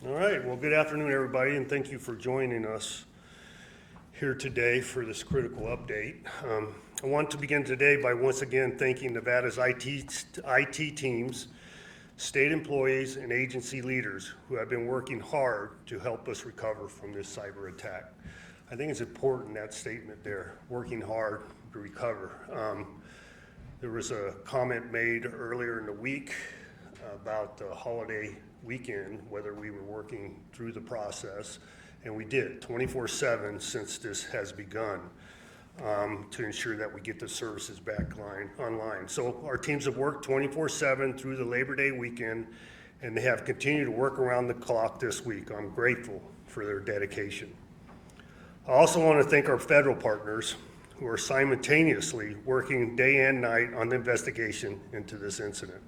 All right, well, good afternoon, everybody, and thank you for joining us here today for this critical update. I want to begin today by once again thanking Nevada's IT teams, state employees, and agency leaders who have been working hard to help us recover from this cyber attack. I think it's important, that statement there, working hard to recover. There was a comment made earlier in the week about the holiday weekend, whether we were working through the process, and we did 24/7 since this has begun to ensure that we get the services back online. So our teams have worked 24/7 through the Labor Day weekend, and they have continued to work around the clock this week. I'm grateful for their dedication. I also want to thank our federal partners who are simultaneously working day and night on the investigation into this incident.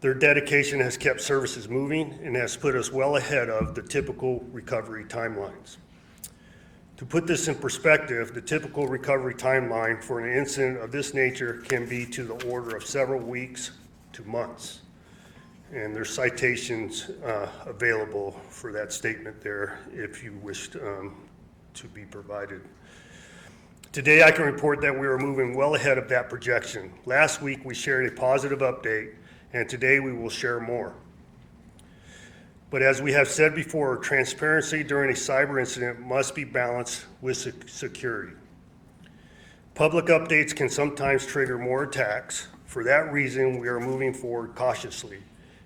Their dedication has kept services moving and has put us well ahead of the typical recovery timelines. To put this in perspective, the typical recovery timeline for an incident of this nature can be to the order of several weeks to months. And there's citations available for that statement there if you wish to be provided. Today I can report that we are moving well ahead of that projection. Last week we shared a positive update, and today we will share more. But as we have said before, transparency during a cyber incident must be balanced with security. Public updates can sometimes trigger more attacks. For that reason, we are moving forward cautiously,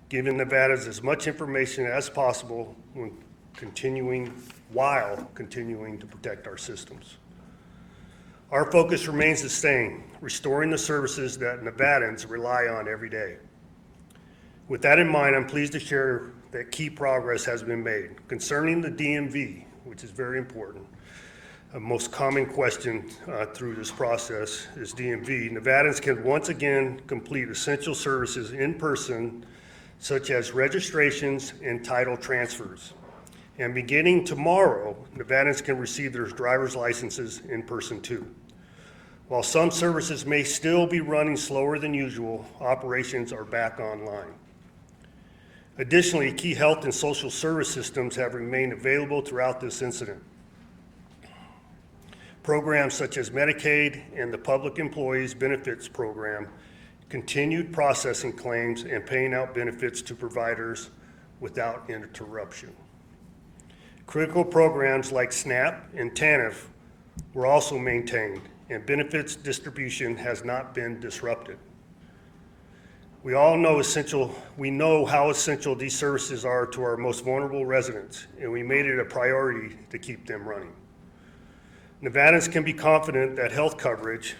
giving Nevadans as much information as possible while continuing to protect our systems. Our focus remains the same, restoring the services that Nevadans rely on every day. With that in mind, I'm pleased to share that key progress has been made. Concerning the DMV, which is very important, the most common question through this process is DMV. Nevadans can once again complete essential services in person, such as registrations and title transfers. And beginning tomorrow, Nevadans can receive their driver's licenses in person too. While some services may still be running slower than usual, operations are back online. Additionally, key health and social service systems have remained available throughout this incident. Programs such as Medicaid and the Public Employees Benefits Program continued processing claims and paying out benefits to providers without interruption. Critical programs like SNAP and TANF were also maintained, and benefits distribution has not been disrupted. We know how essential these services are to our most vulnerable residents, and we made it a priority to keep them running. Nevadans can be confident that health coverage,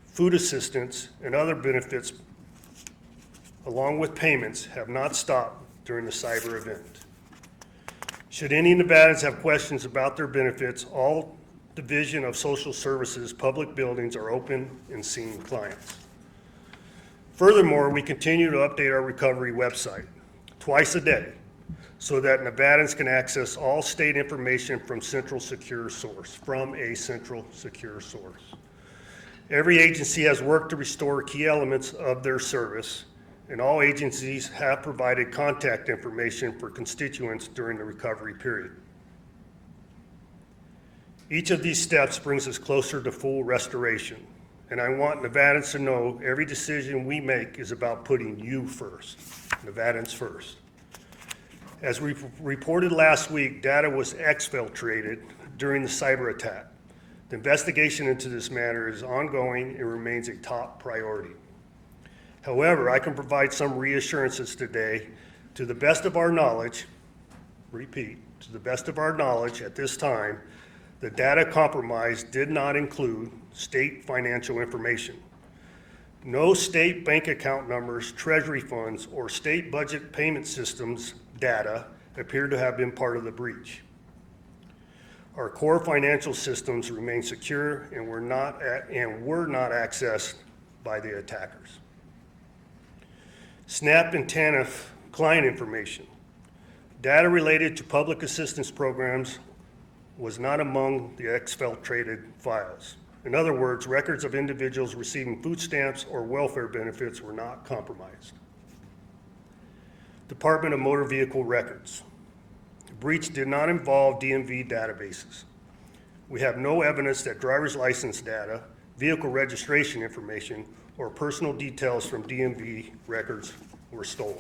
food assistance, and other benefits, along with payments, have not stopped during the cyber event. Should any Nevadans have questions about their benefits, all Division of Social Services public buildings are open and seeing clients. Furthermore, we continue to update our recovery website twice a day so that Nevadans can access all state information from a central secure source. Every agency has worked to restore key elements of their service, and all agencies have provided contact information for constituents during the recovery period. Each of these steps brings us closer to full restoration. And I want Nevadans to know every decision we make is about putting you first, Nevadans first. As we reported last week, data was exfiltrated during the cyber attack. The investigation into this matter is ongoing and remains a top priority. However, I can provide some reassurances today. To the best of our knowledge, to the best of our knowledge at this time, the data compromised did not include state financial information. No state bank account numbers, treasury funds, or state budget payment systems data appear to have been part of the breach. Our core financial systems remain secure and were not accessed by the attackers. SNAP and TANF client information. Data related to public assistance programs was not among the exfiltrated files. In other words, records of individuals receiving food stamps or welfare benefits were not compromised. Department of Motor Vehicle Records. The breach did not involve DMV databases. We have no evidence that driver's license data, vehicle registration information, or personal details from DMV records were stolen.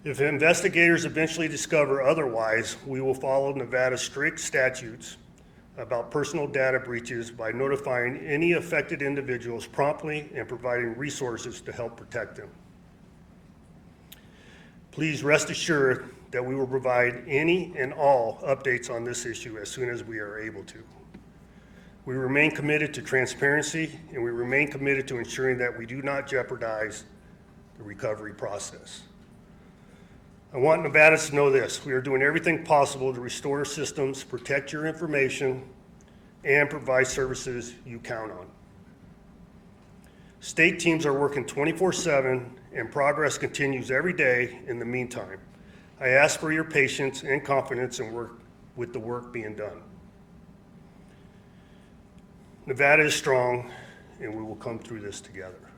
If investigators eventually discover otherwise, we will follow Nevada's strict statutes about personal data breaches by notifying any affected individuals promptly and providing resources to help protect them. Please rest assured that we will provide any and all updates on this issue as soon as we are able to. We remain committed to transparency, and we remain committed to ensuring that we do not jeopardize the recovery process. I want Nevadans to know this: we are doing everything possible to restore systems, protect your information, and provide services you count on. State teams are working 24/7, and progress continues every day in the meantime. I ask for your patience and confidence in work with the work being done. Nevada is strong, and we will come through this together.